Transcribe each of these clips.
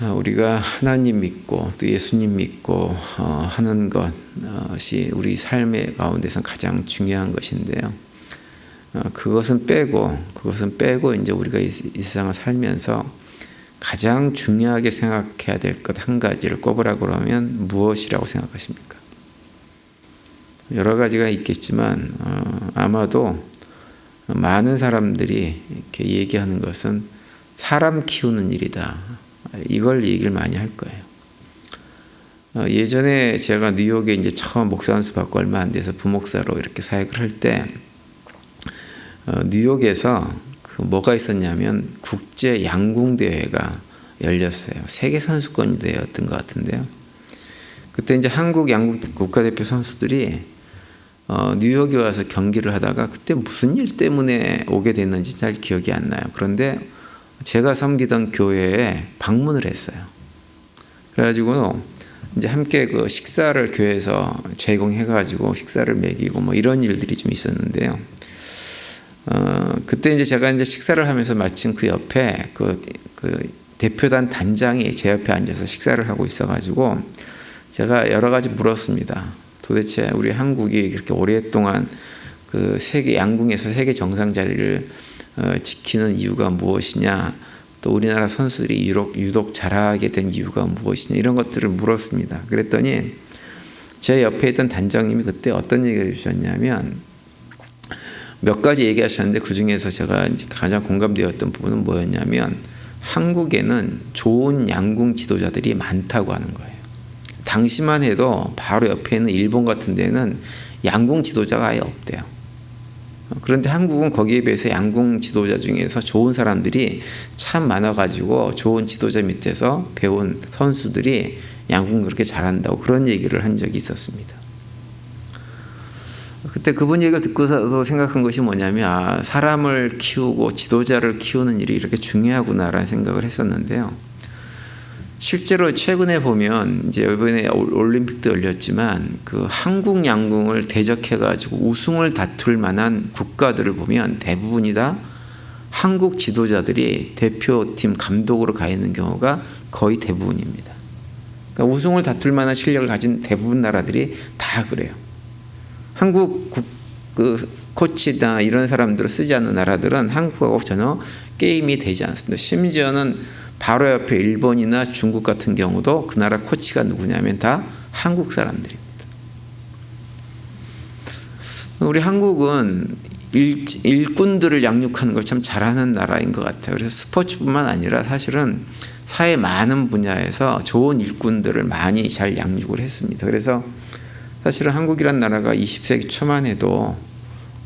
우리가 하나님 믿고 또 예수님 믿고 하는 것이 우리 삶의 가운데서 가장 중요한 것인데요. 그것은 빼고 이제 우리가 이 세상을 살면서 가장 중요하게 생각해야 될 것 한 가지를 꼽으라 그러면 무엇이라고 생각하십니까? 여러 가지가 있겠지만 아마도 많은 사람들이 이렇게 얘기하는 것은 사람 키우는 일이다. 이걸 얘기를 많이 할 거예요. 예전에 제가 뉴욕에 이제 처음 목사 안수 받고 얼마 안 돼서 부목사로 이렇게 사역을 할 때 뉴욕에서 뭐가 있었냐면 국제 양궁 대회가 열렸어요. 세계 선수권 대회였던 것 같은데요. 그때 이제 한국 양궁 국가대표 선수들이 뉴욕에 와서 경기를 하다가 그때 무슨 일 때문에 오게 됐는지 잘 기억이 안 나요. 그런데 제가 섬기던 교회에 방문을 했어요. 그래가지고 이제 함께 그 식사를 교회에서 제공해가지고 식사를 먹이고 뭐 이런 일들이 좀 있었는데요. 그때 이제 제가 이제 식사를 하면서 마침 그 옆에 그 대표단 단장이 제 옆에 앉아서 식사를 하고 있어가지고 제가 여러 가지 물었습니다. 도대체 우리 한국이 이렇게 오랫동안 그 세계 양궁에서 세계 정상 자리를 지키는 이유가 무엇이냐, 또 우리나라 선수들이 유독 잘하게 된 이유가 무엇이냐, 이런 것들을 물었습니다. 그랬더니 제 옆에 있던 단장님이 그때 어떤 얘기를 해주셨냐면 몇 가지 얘기하셨는데 그 중에서 제가 이제 가장 공감되었던 부분은 뭐였냐면 한국에는 좋은 양궁 지도자들이 많다고 하는 거예요. 당시만 해도 바로 옆에 있는 일본 같은 데는 양궁 지도자가 아예 없대요. 그런데 한국은 거기에 비해서 양궁 지도자 중에서 좋은 사람들이 참 많아가지고 좋은 지도자 밑에서 배운 선수들이 양궁 그렇게 잘한다고 그런 얘기를 한 적이 있었습니다. 그때 그분 얘기를 듣고서 생각한 것이 뭐냐면 사람을 키우고 지도자를 키우는 일이 이렇게 중요하구나라는 생각을 했었는데요. 실제로 최근에 보면 이제 이번에 올림픽도 열렸지만 그 한국 양궁을 대적해가지고 우승을 다툴 만한 국가들을 보면 대부분이 다 한국 지도자들이 대표팀 감독으로 가 있는 경우가 거의 대부분입니다. 그러니까 우승을 다툴 만한 실력을 가진 대부분 나라들이 다 그래요. 한국 그 코치나 이런 사람들을 쓰지 않는 나라들은 한국하고 전혀 게임이 되지 않습니다. 심지어는 바로 옆에 일본이나 중국 같은 경우도 그 나라 코치가 누구냐면 다 한국 사람들입니다. 우리 한국은 일꾼들을 양육하는 걸 참 잘하는 나라인 것 같아요. 그래서 스포츠뿐만 아니라 사실은 사회 많은 분야에서 좋은 일꾼들을 많이 잘 양육을 했습니다. 그래서 사실은 한국이란 나라가 20세기 초만 해도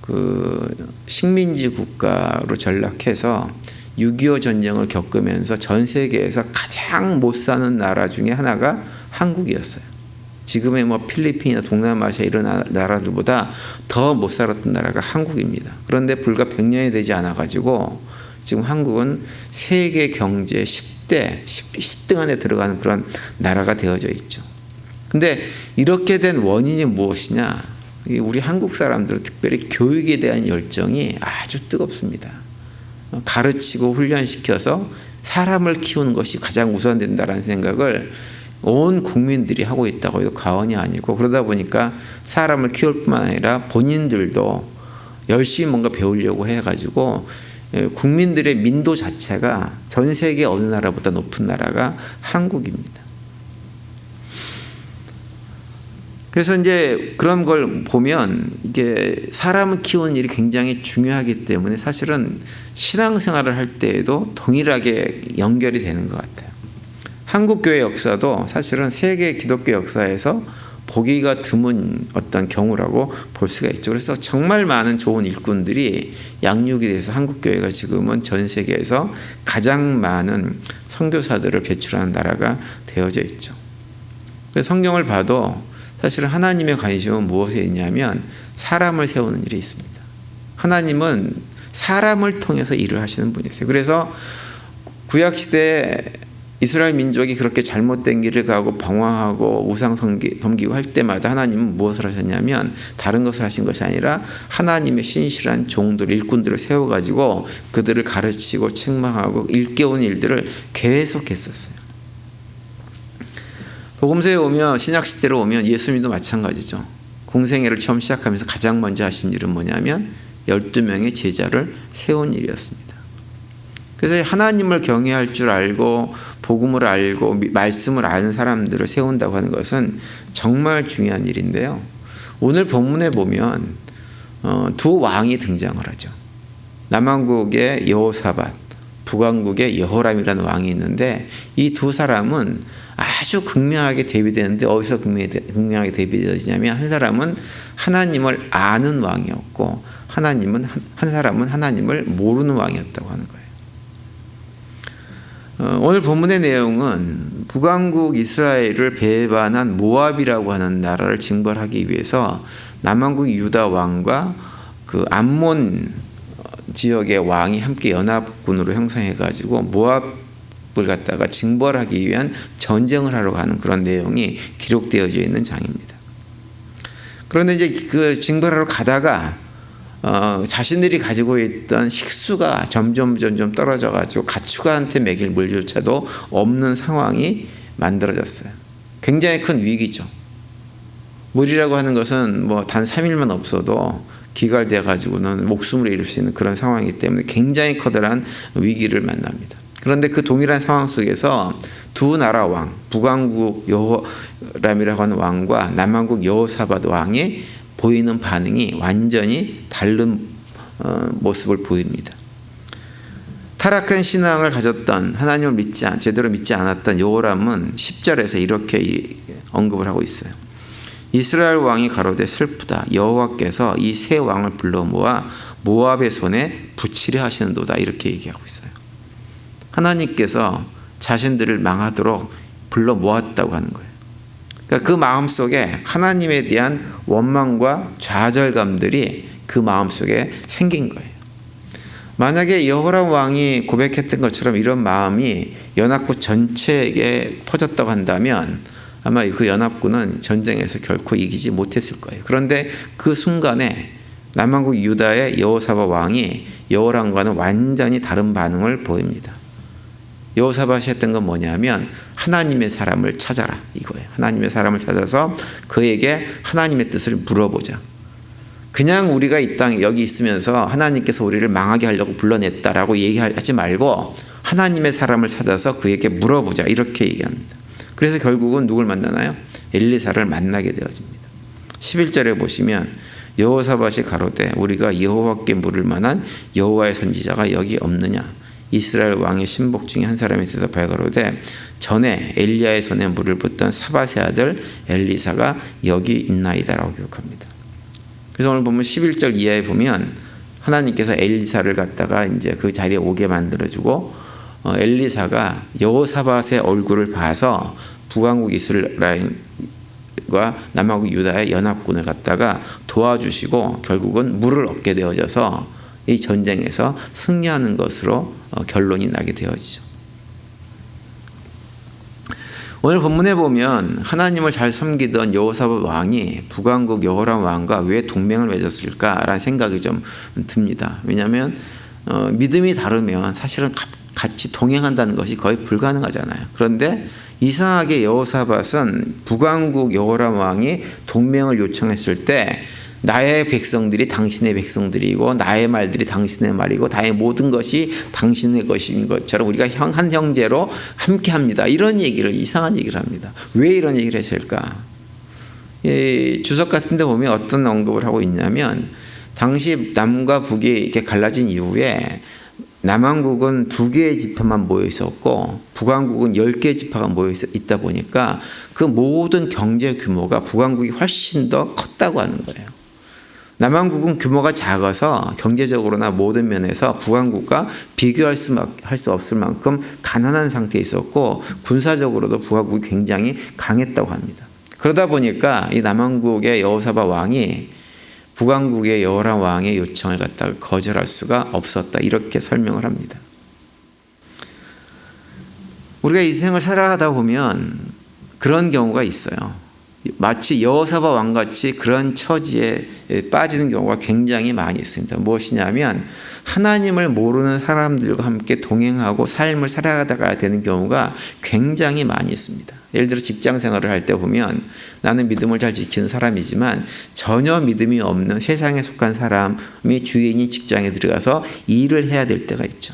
그 식민지 국가로 전락해서 6.25 전쟁을 겪으면서 전 세계에서 가장 못 사는 나라 중에 하나가 한국이었어요. 지금의 뭐 필리핀이나 동남아시아 이런 나라들보다 더 못 살았던 나라가 한국입니다. 그런데 불과 100년이 되지 않아가지고 지금 한국은 세계 경제 10등 안에 들어가는 그런 나라가 되어져 있죠. 근데 이렇게 된 원인이 무엇이냐? 우리 한국 사람들은 특별히 교육에 대한 열정이 아주 뜨겁습니다. 가르치고 훈련시켜서 사람을 키우는 것이 가장 우선된다라는 생각을 온 국민들이 하고 있다고 해도 과언이 아니고, 그러다 보니까 사람을 키울 뿐만 아니라 본인들도 열심히 뭔가 배우려고 해가지고 국민들의 민도 자체가 전 세계 어느 나라보다 높은 나라가 한국입니다. 그래서 이제 그런 걸 보면 이게 사람을 키우는 일이 굉장히 중요하기 때문에 사실은 신앙생활을 할 때에도 동일하게 연결이 되는 것 같아요. 한국교회 역사도 사실은 세계 기독교 역사에서 보기가 드문 어떤 경우라고 볼 수가 있죠. 그래서 정말 많은 좋은 일꾼들이 양육이 돼서 한국교회가 지금은 전 세계에서 가장 많은 선교사들을 배출하는 나라가 되어져 있죠. 그래서 성경을 봐도 사실은 하나님의 관심은 무엇에 있냐면 사람을 세우는 일에 있습니다. 하나님은 사람을 통해서 일을 하시는 분이세요. 그래서 구약시대에 이스라엘 민족이 그렇게 잘못된 길을 가고 방황하고 우상 섬기고 할 때마다 하나님은 무엇을 하셨냐면 다른 것을 하신 것이 아니라 하나님의 신실한 종들, 일꾼들을 세워가지고 그들을 가르치고 책망하고 일깨우는 일들을 계속했었어요. 복음서에 오면 신약 시대로 오면 예수님도 마찬가지죠. 공생애를 처음 시작하면서 가장 먼저 하신 일은 뭐냐면 12명의 제자를 세운 일이었습니다. 그래서 하나님을 경외할 줄 알고 복음을 알고 말씀을 아는 사람들을 세운다고 하는 것은 정말 중요한 일인데요. 오늘 본문에 보면 두 왕이 등장을 하죠. 남왕국의 여호사밧, 북왕국의 여호람이라는 왕이 있는데 이 두 사람은 아주 극명하게 대비되는데 어디서 극명하게 대비되냐면 한 사람은 하나님을 아는 왕이었고 한 사람은 하나님을 모르는 왕이었다고 하는 거예요. 오늘 본문의 내용은 북왕국 이스라엘을 배반한 모압이라고 하는 나라를 징벌하기 위해서 남왕국 유다 왕과 그 암몬 지역의 왕이 함께 연합군으로 형성해가지고 모압을 갖다가 징벌하기 위한 전쟁을 하러 가는 그런 내용이 기록되어져 있는 장입니다. 그런데 이제 그 징벌하러 가다가 자신들이 가지고 있던 식수가 점점 떨어져가지고 가축한테 먹일 물조차도 없는 상황이 만들어졌어요. 굉장히 큰 위기죠. 물이라고 하는 것은 뭐 단 3일만 없어도 기갈돼 가지고는 목숨을 잃을 수 있는 그런 상황이기 때문에 굉장히 커다란 위기를 만납니다. 그런데 그 동일한 상황 속에서 두 나라 왕, 북왕국 여호람이라고 하는 왕과 남왕국 여호사밧 왕이 보이는 반응이 완전히 다른 모습을 보입니다. 타락한 신앙을 가졌던 하나님을 제대로 믿지 않았던 여호람은 10절에서 이렇게 언급을 하고 있어요. 이스라엘 왕이 가로되 슬프다. 여호와께서 이 세 왕을 불러 모아 모압의 손에 붙이려 하시는도다. 이렇게 얘기하고 있어요. 하나님께서 자신들을 망하도록 불러 모았다고 하는 거예요. 그러니까 그 마음속에 하나님에 대한 원망과 좌절감들이 그 마음속에 생긴 거예요. 만약에 여호람 왕이 고백했던 것처럼 이런 마음이 연합군 전체에게 퍼졌다고 한다면 아마 그 연합군은 전쟁에서 결코 이기지 못했을 거예요. 그런데 그 순간에 남왕국 유다의 여호사밧 왕이 여호람과는 완전히 다른 반응을 보입니다. 여호사밧이 했던 건 뭐냐면 하나님의 사람을 찾아라 이거예요. 하나님의 사람을 찾아서 그에게 하나님의 뜻을 물어보자. 그냥 우리가 이 땅에 여기 있으면서 하나님께서 우리를 망하게 하려고 불러냈다라고 얘기하지 말고 하나님의 사람을 찾아서 그에게 물어보자 이렇게 얘기합니다. 그래서 결국은 누굴 만나나요? 엘리사를 만나게 되어집니다. 11절에 보시면 여호사밧이 가로되 우리가 여호와께 물을 만한 여호와의 선지자가 여기 없느냐? 이스라엘 왕의 신복 중에 한 사람이 대답하여 가로되 전에 엘리야의 손에 물을 붓던 사밧의 아들 엘리사가 여기 있나이다라고 기록합니다. 그래서 오늘 보면 11절 이하에 보면 하나님께서 엘리사를 갖다가 이제 그 자리에 오게 만들어주고 엘리사가 여호사밧의 얼굴을 봐서 북왕국 이스라엘과 남왕국 유다의 연합군을 갖다가 도와주시고 결국은 물을 얻게 되어져서 이 전쟁에서 승리하는 것으로 결론이 나게 되어지죠. 오늘 본문에 보면 하나님을 잘 섬기던 여호사밧 왕이 북왕국 여호람 왕과 왜 동맹을 맺었을까라는 생각이 좀 듭니다. 왜냐하면 믿음이 다르면 사실은 같이 동행한다는 것이 거의 불가능하잖아요. 그런데 이상하게 여호사밧은 북왕국 여호람 왕이 동맹을 요청했을 때 나의 백성들이 당신의 백성들이고 나의 말들이 당신의 말이고 나의 모든 것이 당신의 것인 것처럼 우리가 한 형제로 함께합니다. 이런 얘기를 이상한 얘기를 합니다. 왜 이런 얘기를 했을까? 주석 같은 데 보면 어떤 언급을 하고 있냐면 당시 남과 북이 이렇게 갈라진 이후에 남왕국은 2개의 지파만 모여 있었고 북왕국은 10개의 지파가 모여 있다 보니까 그 모든 경제 규모가 북왕국이 훨씬 더 컸다고 하는 거예요. 남왕국은 규모가 작아서 경제적으로나 모든 면에서 북왕국과 비교할 수 없을 만큼 가난한 상태에 있었고 군사적으로도 북왕국이 굉장히 강했다고 합니다. 그러다 보니까 이 남왕국의 여호사밧 왕이 북왕국의 여호람 왕의 요청을 갖다가 거절할 수가 없었다. 이렇게 설명을 합니다. 우리가 이 생을 살아가다 보면 그런 경우가 있어요. 마치 여호사밧 왕같이 그런 처지에 빠지는 경우가 굉장히 많이 있습니다. 무엇이냐면 하나님을 모르는 사람들과 함께 동행하고 삶을 살아가다가 되는 경우가 굉장히 많이 있습니다. 예를 들어 직장 생활을 할 때 보면 나는 믿음을 잘 지키는 사람이지만 전혀 믿음이 없는 세상에 속한 사람이 주인이 직장에 들어가서 일을 해야 될 때가 있죠.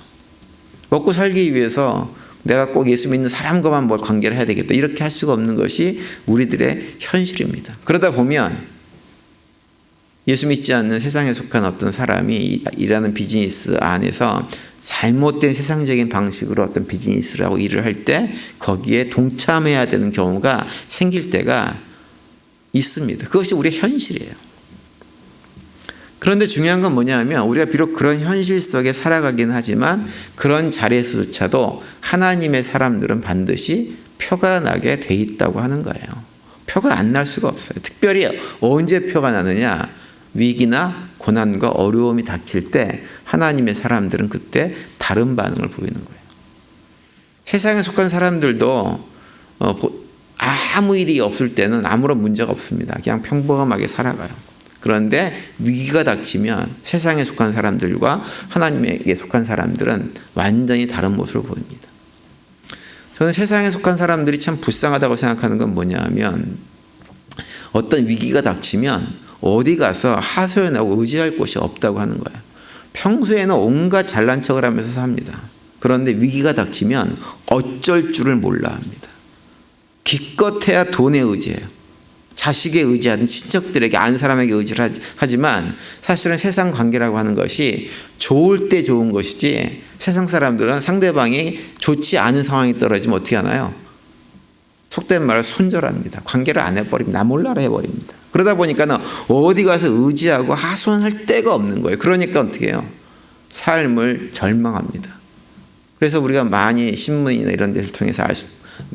먹고 살기 위해서 내가 꼭 예수 믿는 사람과만 뭘 관계를 해야 되겠다, 이렇게 할 수가 없는 것이 우리들의 현실입니다. 그러다 보면 예수 믿지 않는 세상에 속한 어떤 사람이 일하는 비즈니스 안에서 잘못된 세상적인 방식으로 어떤 비즈니스를 하고 일을 할 때 거기에 동참해야 되는 경우가 생길 때가 있습니다. 그것이 우리의 현실이에요. 그런데 중요한 건 뭐냐면 우리가 비록 그런 현실 속에 살아가긴 하지만 그런 자리에서조차도 하나님의 사람들은 반드시 표가 나게 돼 있다고 하는 거예요. 표가 안 날 수가 없어요. 특별히 언제 표가 나느냐, 위기나 고난과 어려움이 닥칠 때 하나님의 사람들은 그때 다른 반응을 보이는 거예요. 세상에 속한 사람들도 아무 일이 없을 때는 아무런 문제가 없습니다. 그냥 평범하게 살아가요. 그런데 위기가 닥치면 세상에 속한 사람들과 하나님에게 속한 사람들은 완전히 다른 모습을 보입니다. 저는 세상에 속한 사람들이 참 불쌍하다고 생각하는 건 뭐냐면 어떤 위기가 닥치면 어디 가서 하소연하고 의지할 곳이 없다고 하는 거예요. 평소에는 온갖 잘난 척을 하면서 삽니다. 그런데 위기가 닥치면 어쩔 줄을 몰라 합니다. 기껏해야 돈에 의지해요. 자식에 의지하든 친척들에게, 아는 사람에게 의지를 하지만 사실은 세상 관계라고 하는 것이 좋을 때 좋은 것이지, 세상 사람들은 상대방이 좋지 않은 상황이 떨어지면 어떻게 하나요? 속된 말로 손절합니다. 관계를 안 해버립니다. 나 몰라라 해버립니다. 그러다 보니까는 어디 가서 의지하고 하소연할 데가 없는 거예요. 그러니까 어떻게 해요? 삶을 절망합니다. 그래서 우리가 많이 신문이나 이런 데를 통해서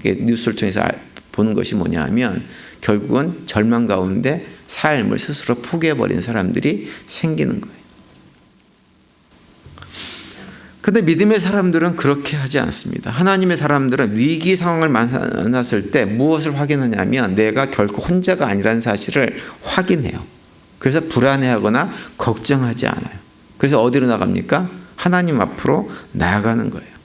뉴스를 통해서 보는 것이 뭐냐 하면 결국은 절망 가운데 삶을 스스로 포기해버린 사람들이 생기는 거예요. 그런데 믿음의 사람들은 그렇게 하지 않습니다. 하나님의 사람들은 위기 상황을 만났을 때 무엇을 확인하냐면 내가 결코 혼자가 아니라는 사실을 확인해요. 그래서 불안해하거나 걱정하지 않아요. 그래서 어디로 나갑니까? 하나님 앞으로 나아가는 거예요.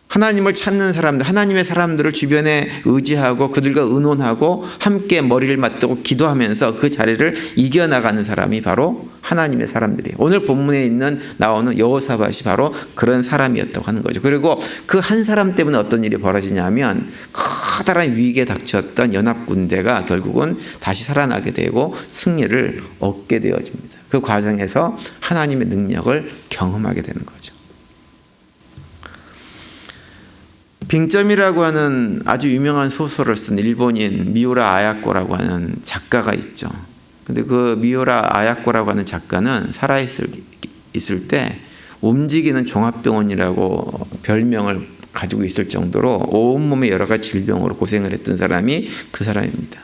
하나님을 찾는 사람들, 하나님의 사람들을 주변에 의지하고 그들과 의논하고 함께 머리를 맞대고 기도하면서 그 자리를 이겨나가는 사람이 바로 하나님의 사람들이에요. 오늘 본문에 나오는 여호사밧이 바로 그런 사람이었다고 하는 거죠. 그리고 그 한 사람 때문에 어떤 일이 벌어지냐면 커다란 위기에 닥쳤던 연합군대가 결국은 다시 살아나게 되고 승리를 얻게 되어집니다. 그 과정에서 하나님의 능력을 경험하게 되는 거죠. 빙점이라고 하는 아주 유명한 소설을 쓴 일본인 미우라 아야코라고 하는 작가가 있죠. 근데 그 미우라 아야코라고 하는 작가는 살아있을 때 움직이는 종합병원이라고 별명을 가지고 있을 정도로 온몸에 여러 가지 질병으로 고생을 했던 사람이 그 사람입니다.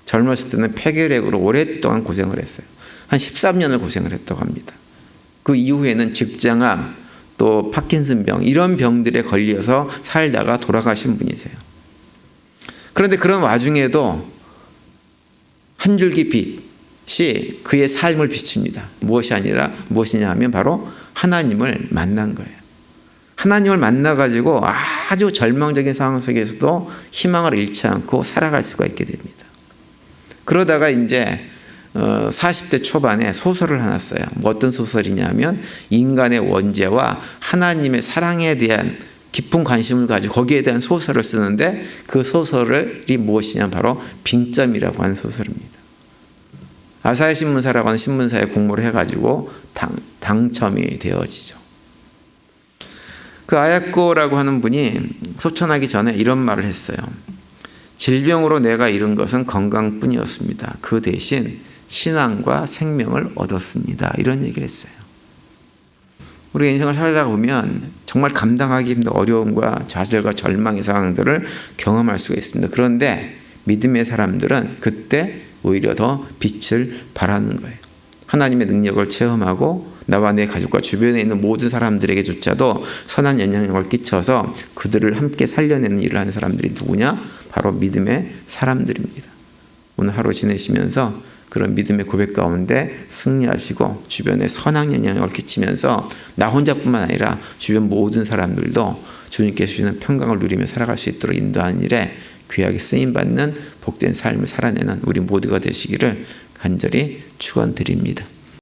젊었을 때는 폐결핵으로 오랫동안 고생을 했어요. 한 13년을 고생을 했다고 합니다. 그 이후에는 직장암, 또 파킨슨병, 이런 병들에 걸려서 살다가 돌아가신 분이세요. 그런데 그런 와중에도 한 줄기 빛이 그의 삶을 비춥니다. 무엇이냐 하면 바로 하나님을 만난 거예요. 하나님을 만나가지고 아주 절망적인 상황 속에서도 희망을 잃지 않고 살아갈 수가 있게 됩니다. 그러다가 이제 40대 초반에 소설을 하나 써요. 어떤 소설이냐면 인간의 원죄와 하나님의 사랑에 대한 깊은 관심을 가지고 거기에 대한 소설을 쓰는데 그 소설이 무엇이냐면 바로 빙점이라고 하는 소설입니다. 아사히 신문사라고 하는 신문사에 공모를 해가지고 당첨이 되어지죠. 그 아야코라고 하는 분이 소천하기 전에 이런 말을 했어요. 질병으로 내가 잃은 것은 건강뿐이었습니다. 그 대신 신앙과 생명을 얻었습니다. 이런 얘기를 했어요. 우리가 인생을 살다 보면 정말 감당하기 힘든 어려움과 좌절과 절망의 상황들을 경험할 수가 있습니다. 그런데 믿음의 사람들은 그때 오히려 더 빛을 발하는 거예요. 하나님의 능력을 체험하고 나와 내 가족과 주변에 있는 모든 사람들에게조차도 선한 영향력을 끼쳐서 그들을 함께 살려내는 일을 하는 사람들이 누구냐? 바로 믿음의 사람들입니다. 오늘 하루 지내시면서 그런 믿음의 고백 가운데 승리하시고 주변에 선한 영향을 끼치면서 나 혼자뿐만 아니라 주변 모든 사람들도 주님께 주시는 평강을 누리며 살아갈 수 있도록 인도하는 일에 귀하게 쓰임받는 복된 삶을 살아내는 우리 모두가 되시기를 간절히 축원드립니다.